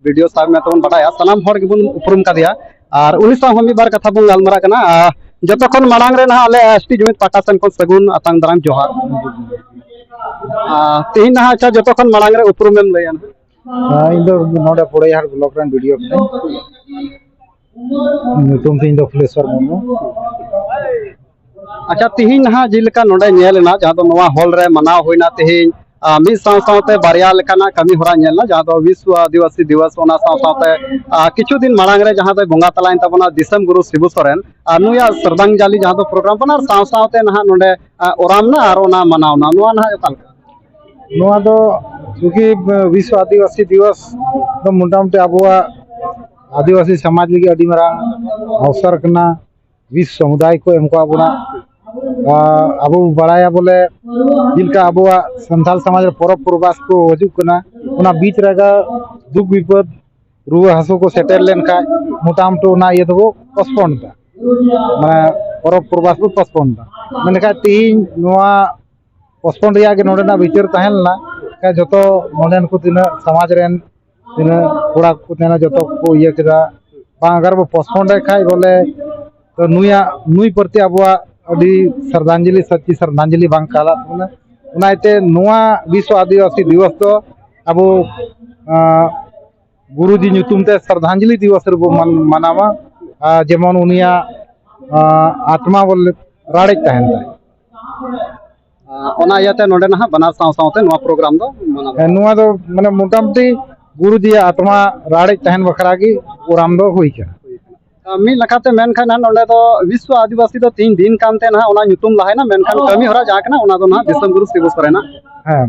Video साब में तबन बड़ा सानाम हर गेबन उपरुम कादिया और उनी साव हम बार कथा बन गालमारा कना जतो खन मांग रे ना आले एसटी जुमित पाटा सन को सगुन आतांग दाराम जोहार तेहिन ना अच्छा जतो खन मांग रे उपरुम में लयन इन दो नोडे पोड़ेहाट ब्लॉक रन वीडियो कने ᱧᱩᱛᱩᱢ ᱛᱤᱧ ᱫᱚ ᱯᱷᱩᱞᱮᱥᱣᱟᱨ ᱢᱩᱨᱢᱩ। अच्छा तेहिन ना जेलेका नोडे नेलना जहां दो नवा हॉल रे मनाव होइना तेहिन मिद सावते बारिया लेकाना कमी होरा नेलना जहां दो विश्व आदिवासी दिवस ओना सावते किछु दिन मांग रे जहां दो बोंगा तलाइन तबना दिसम गुरु शिबू सोरेन नुया श्रद्धांजलि जहां दो प्रोग्राम बना सावते ना नोडे ओरामना और ओना मनावना नुआ ना ओकालका नुआ दो क्योंकि विश्व आदिवासी दिवस दो मोटामोटी अबुआ आदिवासी समाज लगी अडी मारांग अवसर कना विश्व समुदाय को एमको अबुना अब बड़ाया बोले जिनका अबुआ संथाल समाज परब प्रबास को हजूक कना उना बीच रेगा दुख विपद रुआ हसो को सेटल लेन का मोटामोटी उना ये तो पोस्टपोन दा माने परब प्रबास को पोस्टपोन दा माने का तीन नुआ पोस्टपोन रिया के नोडेना विचार तहलना का जतो नोडेन को तिना समाज रेन तिना कोड़ा को तेना जतो को ये केदा बा अगर वो पोस्टपोन रे खाय बोले तो नुई प्रति अबुआ अडी श्रद्धांजलि सच्ची श्रद्धांजलि बांग काला उनाइते नुआ विश्व आदिवासी दिवस तो अबो गुरुजी ᱧᱩᱛᱩᱢ ते श्रद्धांजलि दिवस रे मनावा जेमन उनिया आत्मा बोले राड़े तहन ओना याते नोडे ना बनार सावते नुआ प्रोग्राम दो मना नुआ दो माने मोटामोटी गुरुजी आत्मा राड़े तहन बखरा की प्रोग्राम दो हुई के मी लखाते मेनखान नोडे दो विश्व आदिवासी दो 3 दिन कामते ना ओना ᱧᱩᱛᱩᱢ लाहेना मेनखान कमी होरा जाकना ओना दो ना दिसम गुरु शिबू सोरेना हां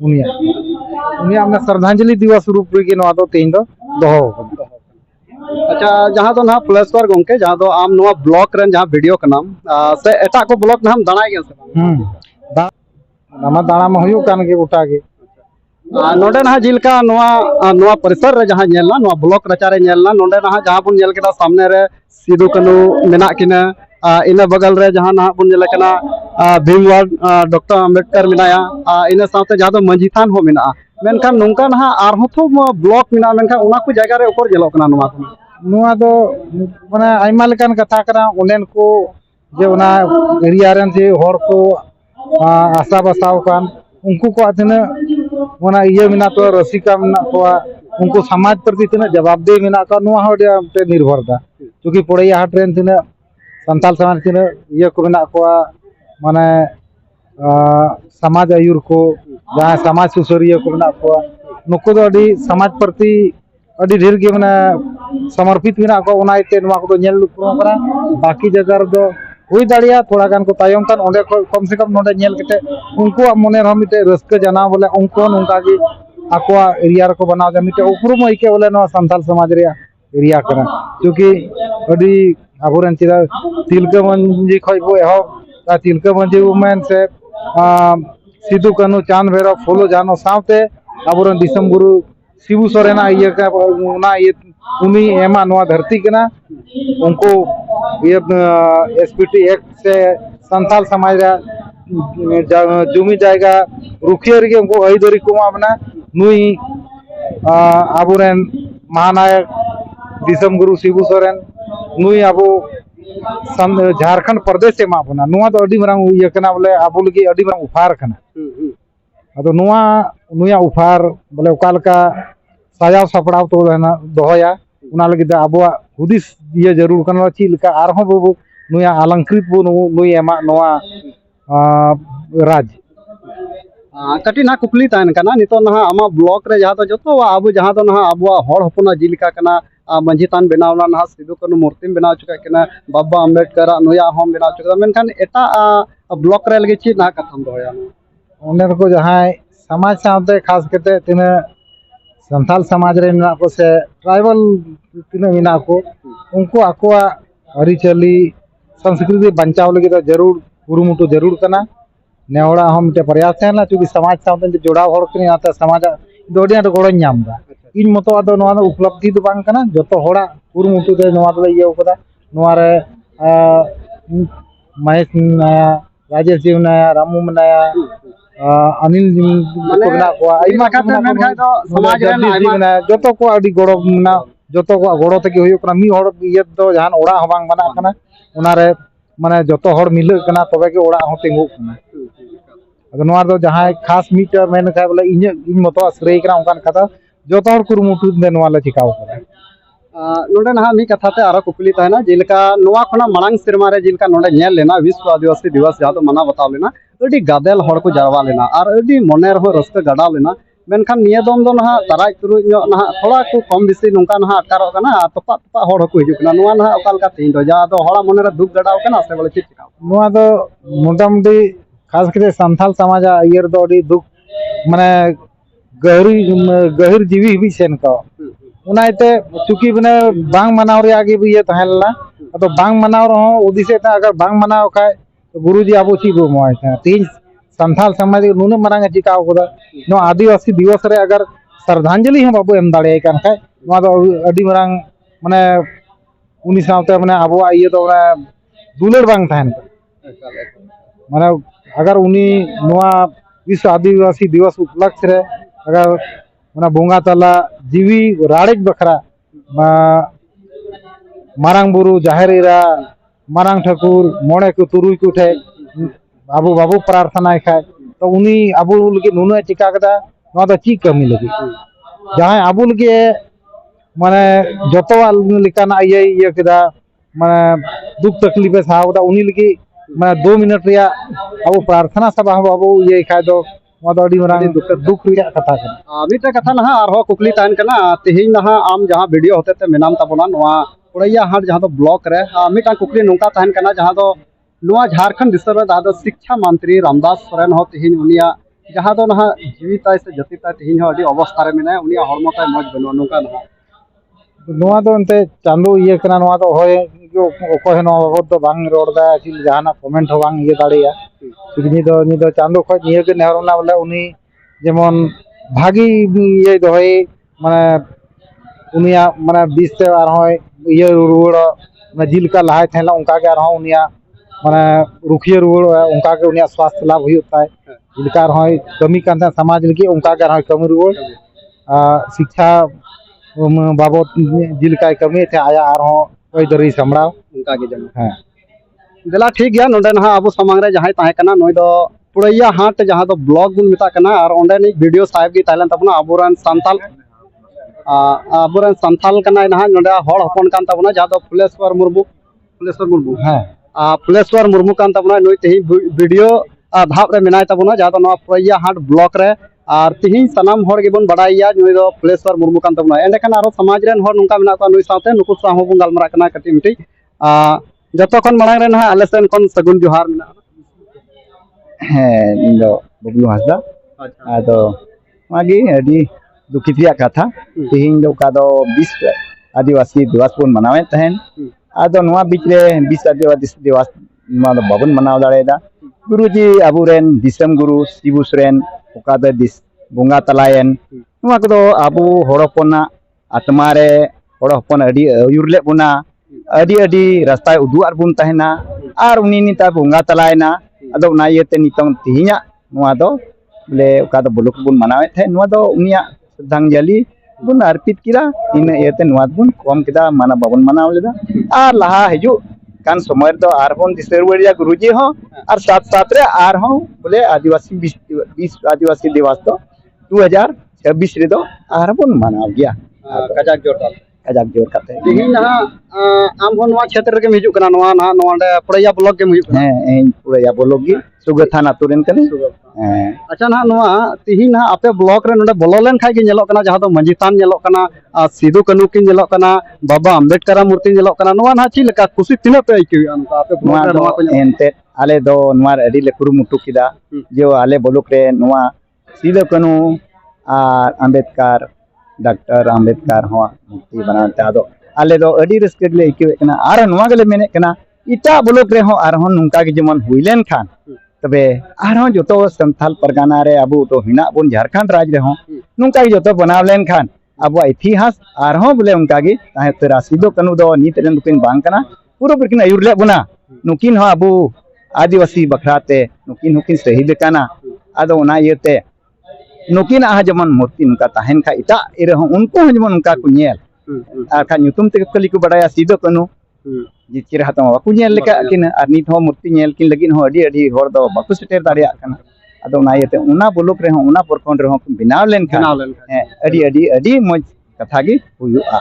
उनिया हमने श्रद्धांजलि दिवस रूप रे नो आदो तीन दो दोहो। अच्छा जहां दो ना फ्लेश्वर गोंके जहां दो आम नो ब्लॉक रन जहां वीडियो कनाम से एटा को ब्लॉक ना हम दाणाय गे से नामा दाणा में हुयु कान के उठा के नोडे ना जिलका नोआ परिसर रे जहां नेलना नोआ ब्लॉक रचारे नेलना नोडे ना जहां बुन नेल केदा सामने रे सिदू कनु मेना किना इना बगल रे जहां ना बुन नेल कना भीमवार डॉक्टर अंबेडकर मिनाया इना साथे जहां दो मंझी थान हो मिना मेनखान नोंका ना आरहो तो ब्लॉक मिना मेनखान उना को जगह रे ऊपर जेलो कना नुआ दो माने आइमा लेकान कथा करा उनेन को जे उना एरिया रेन जे होर को आशा बसाव कान उनको को अतने वना ये मिना तो रसिका मिना को उनको समाज प्रति तिना जवाबदेही मिना का नुआ होडे पे निर्भर दा क्योंकि पोड़ैया हाट रेन तिना संताल समाज तिना ये को मिना को माने समाज आयुर को जहां समाज सुसरिया को मिना को नुको दो अडी समाज प्रति अडी ढेर के माने समर्पित मिना को उनाइते नुआ को नेल लुकरो करा बाकी जगह दो हुई दाड़िया थोड़ा गान को तायम कान ओंडे कम से कम नोडे नेल केते उनको मने रह मिटे रस्क जाना बोले उनको उनका की आकोआ एरिया को बनाव जा मिटे उपरुम इके बोले नो संथाल समाज रे एरिया करा क्योंकि अडी आबोरन चिरा तिलका मंजी खय बो एहो तिलका मंजी उमेन से सिदू कानू चांद भैरव फूलो जानो सावते आबोरन दिसम गुरु शिबू सोरेना ये का उना ये उनी एमा नोआ धरती कना उनको ये एसपीटी एक्ट से संथाल समाज जुमी जाएगा रुखिया रे उनको अहिदरी को अपना नुई आबुरेन महानायक दिसम गुरु शिबू सोरेन नुई आबो झारखंड प्रदेश से मापना नुआ तो अडी मरांग ये कना बोले आबो लगी अडी मरांग उफार कना अदो नुआ नुया उफार बोले ओकालका साजाव सपड़ाव तो ना दोहया उना लगी आबुआ हुदिस ये जरूर कना ची लका आरहो बबु नुया अलंकृत बु नुई एमा नोआ राज कटी ना कुकली तान कना नितो ना आमा ब्लॉक रे जहां तो जतो आबु जहां तो ना आबुआ हर हपना जिलिका कना मंझी तान बनावला ना सिदू कनु मूर्ति बनाव चुका कना बाबा अंबेडकर नुया हम बनाव चुका मेनखान एटा ब्लॉक रे लगी ची ना कथम दोया ओने को जहां समाज साथे खास करते तिना संथाल समाज रे मिना को से ट्राइबल तिना मिना को उनको आकोआ अरिचली संस्कृति बचाव लगी तो जरूर कुरुमुटु जरूर कना नेवड़ा हम ते प्रयास है ना क्योंकि समाज साथे जोड़ाव होर कनी आते समाज दोडिया तो गोड़ नाम दा इन मतो आदो नोआ उपलब्धि दो बांग कना जतो होड़ा कुरुमुटु ते नोआ दो ये उपदा नोआ रे महेश नाया राजेश जी नाया रामू नाया अनिल को मेना को आइमा कथाते मेन खाय दो समाज रे जगदीश जी मेना जोतो को अडी गोड़ो मेना जोतो को गोड़ो तक हुई कना मी हड़ इये दो जहान ओड़ा हो बांग बना कना उनारे माने जोतो हड़ मिल कना तबे के ओड़ा हो तिंगु कना अगर नोआ दो जहां खास मीट मेन खाय बोले इन मतो आश्रय कना उनकान कथा जोतो हड़ कुरुमुटु दे नोआ ले चिकाव करा नोडे ना मी कथाते आरो कुकली तहना जेलका नोआ खना मांग सिरमा रे जेलका नोडे नेल लेना विश्व आदिवासी दिवस जहाँ मना बताव लेना अडी गादेल हड़ को जारवा लेना और अडी मने रहो रस्ते गड़ा लेना मेनखान निया दम दो ना ताराय तुरुज ना थोड़ा को कम बेसी नोंका ना अटकारो कना तपा तपा हड़ को हिजु कना नोआ ना ओका लका तेन दो जा दो हड़ा मने रे दुख गड़ाव कना से बोले चित चिकाव नोआ दो मोटामुटी खास करे संथाल समाज इयर दो अडी दुख माने गहिर जीवी भी सेन का उनाइते चुकी बने बांग मनाव रे आगे भी ये तहला तो बांग मनाव रहो उदिसे ता अगर बांग मनाव खाय तो गुरुजी आबो ची गो मोय था तीन संथाल समाज नुने मरांग चिकाव कोदा नो आदिवासी दिवस रे अगर श्रद्धांजलि हम बाबू एम दाड़े कान खाय नो दो अडी मरांग माने उनी सावते माने आबो ये तो दुलड़ बांग थान माने अगर उनी नोआ विश्व आदिवासी दिवस उपलक्ष्य रे अगर उना बोंगा तला जीवी राड़ेज बखरा मारांग बुरु जाहेरीरा मारांग ठाकुर मोड़े को तुरुई को ठे आबू बाबू प्रार्थना खाए तो उनी आबू लगे नुना चिका कदा नोआ दो ची कमी लगी जहां आबू लगे माने जतो लेकाना ये केदा माने दुख तकलीफ सावदा उनी लगे माने 2 मिनट रिया आबू प्रार्थना सभा बाबू ये खाए दो दुख कथा मिट्टे कथा ना आरो कुकली तहन कना तेहिं ना आम जहां वीडियो होते ते मेनाम तबना नोआ पुरैया हाट जहां दो ब्लॉक रे मिटा कुकली नोंका तहन कना जहां दो नोआ झारखंड दिसर जहां दो शिक्षा मंत्री रामदास सोरेन हो तेहिं उनिया जहां दो ना जीविताय से जतिताय तेहिं हो अडी अवस्था रे मेना उनिया हरमताय मज बनो नोंका ना नोआ दो अंते चांदो ये कना नोआ दो होय ओको नो तो बांग रोडदा चिल जहाना कमेंट हो बांग ये दाड़िया नि दो चांदो खो निये के नेहरना बोले उनी जेमन भागी ये दोय माने उनिया माने 20 से आर होय ये रुवड़ माने जिल का लहाय थेला उनका के आर हो उनिया माने रुखिए रुवड़ उनका के उनिया स्वास्थ्य लाभ हुई होता है जिल का होय कमी कांता समाज लगी उनका के होय कमी रुवड़ शिक्षा बाबत जिल का कमी थे आया आर हो कोई दरी समड़ाव उनका के जम हां देला ठीक गया नोडे ना अबो समांग रे जहां ताहे कना नोय दो पुरैया हाट जहां दो ब्लॉग बुन मिता कना और ओंडे नि वीडियो साहेब की ताइलन तबना अबोरन संथाल कना ना नोडे हड़ हपन कान तबना जहां दो फुलेश्वर मुर्मू हां फुलेश्वर मुर्मू कान तबना नोय तेहि वीडियो धाप रे मिनाय तबना जहां दो पुरैया हाट ब्लॉक रे और तिहिं सनाम हड़ गेबन बडाइया नोय दो फुलेश्वर मुर्मू कान तबना एंडे कना आरो समाज रेन हड़ नुका मिना को नोय साथे नुकु साहो बुन गालमरा कना कटी मिटी जतो खन मांग रे ना आलेसन खन सगुन जोहार मिना ᱦᱮᱸ ᱤᱧ ᱫᱚ ᱵᱩᱵᱞᱩ ᱦᱟᱸᱥᱫᱟ ᱟᱫᱚ ᱚᱱᱟᱜᱮ ᱟᱹᱰᱤ ᱫᱩᱠᱷᱤᱛ ᱨᱮᱭᱟᱜ ᱠᱟᱛᱷᱟ ᱛᱮᱦᱮᱧ ᱫᱚ ᱚᱠᱟ ᱫᱚ ᱵᱤᱥᱥᱚ ᱟᱹᱫᱤᱵᱟᱹᱥᱤ ᱫᱤᱵᱚᱥ ᱵᱚᱱ ᱢᱟᱱᱟᱣᱮᱫ ᱛᱟᱦᱮᱱ ᱟᱫᱚ ᱱᱚᱣᱟ ᱵᱤᱪ ᱨᱮ ᱵᱤᱥᱥᱚ ᱟᱹᱫᱤᱵᱟᱹᱥᱤ ᱫᱤᱵᱚᱥ ᱱᱚᱣᱟ ᱫᱚ ᱵᱟᱵᱚᱱ ᱢᱟᱱᱟᱣ ᱫᱟᱲᱮᱭᱟᱫᱟ ᱜᱩᱨᱩᱡᱤ ᱟᱵᱚᱨᱮᱱ ᱫᱤᱥᱚᱢ ᱜᱩᱨᱩ ᱥᱤᱵᱩ ᱥᱚᱨᱮᱱ ᱚᱠᱟ ᱫᱚ ᱵᱚᱸᱜᱟ ᱛᱟᱞᱟᱭᱮᱱ ᱱᱚᱣᱟ ᱠᱚᱫᱚ ᱟᱵᱚ ᱦᱚᱲ ᱦᱚᱯᱚᱱᱟᱜ ᱟᱛᱢᱟ ᱨᱮ ᱦᱚᱲ ᱦᱚᱯᱚᱱ ᱟᱹᱰᱤ ᱟᱹᱭᱩᱨ ᱞᱮᱫ ᱵᱚᱱᱟ ᱟᱹᱰᱤ ᱨᱟᱥᱛᱟᱭ ᱩᱫᱩᱜ ᱟᱫ ᱵᱚᱱ ᱛᱟᱦᱮᱱᱟ ᱟᱨ उनी निता बोंगा तलायना अदो ना इयते नितों तिहिया नोआ दो बोले ओका दो ब्लॉक बुन मानावे थे नोआ दो उनिया श्रद्धांजलि बुन अर्पित किरा इन इयते नोआ बुन कम किदा माना बाबन मानाव लेदा आर लहा हिजु कान समय दो आर बोन दिसरवड़िया गुरुजी हो आर साथ साथ रे आर हो बोले आदिवासी 20 आदिवासी दिवस तो 2026 रे दो आर बोन मानाव गया कजाक जोरदार कजाक जोर करते तिहिं ना आम हो नोआ क्षेत्र के हिजु कना नोआ ना नोंडे पुरैया ब्लॉक के हिजु कना हैं पुरैया ब्लॉक गी सुगर थाना तुरन कने अच्छा ना नोआ तिहिं ना आपे ब्लॉक रे नोंडे बोलो लेन खाय गे नेलोक कना जहां दो मंजितान नेलोक कना सिदु कनु की नेलोक कना बाबा अंबेडकर मूर्ति नेलोक कना नोआ ना ची लेका खुशी तिना पे आइके अनका आपे ब्लॉक रे नोआ को एनते आले दो नोआ अडी ले कुरुमुटु किदा जो आले ब्लॉक रे नोआ सिदु कनु आर अंबेडकर डॉक्टर अंबेडकर हो मूर्ति बनाते आदो आले दो अडी रस्के ले इके कना आर नोआ गले मेने कना इटा ब्लॉक रे हो आर हो नुका के जेमन हुइलेन खान तबे आर हो जतो संथाल परगाना रे अबु तो हिना बन झारखंड राज रे हो नुका के जतो बनाव लेन खान अब इतिहास आर हो बोले उनका गे ताहे तेरा सिदो कनु दो नीत रेन दुकिन बांग कना पूरा बिकिन आयुर ले बना नुकिन हो अबु आदिवासी बखराते नुकिन हुकिन शहीद काना आदो ना इयते नुकिना हा जमन मूर्ति नुका तहन खा इटा इरे हो उनको हो जमन उनका को नेल आर खा ᱧᱩᱛᱩᱢ ते कली को बडाया सिदो कनु जिचिर हातो बाकु नेल लेका किन आर नित हो मूर्ति नेल किन लगिन हो अडी अडी हर दो बाकु सेटेर दारिया कना आदो ना इयते उना बुलुक रे हो उना परखंड रे हो बिनाव लेन खा अडी अडी अडी मज कथा गी हुयुआ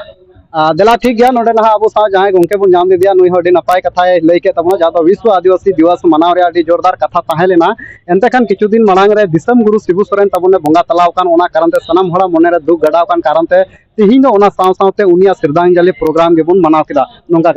दिला ठीक गया नोडे नहा अब सा जहां गंके बुन जाम दिया नुई होडी नपाय कथा लई के तबना जहाँ विश्व आदिवासी दिवस मनाव रे अडी जोरदार कथा ताहे लेना एनते खान किछु दिन मांग रे दिसम गुरु शिबू सोरेन तबने बोंगा तलाव कान ओना कारण ते सनम हड़ा मने रे दुख गडाव कान कारण ते तिहिन ओना साव सावते उनिया श्रद्धांजलि प्रोग्राम गे बुन मनाव किदा नोंगा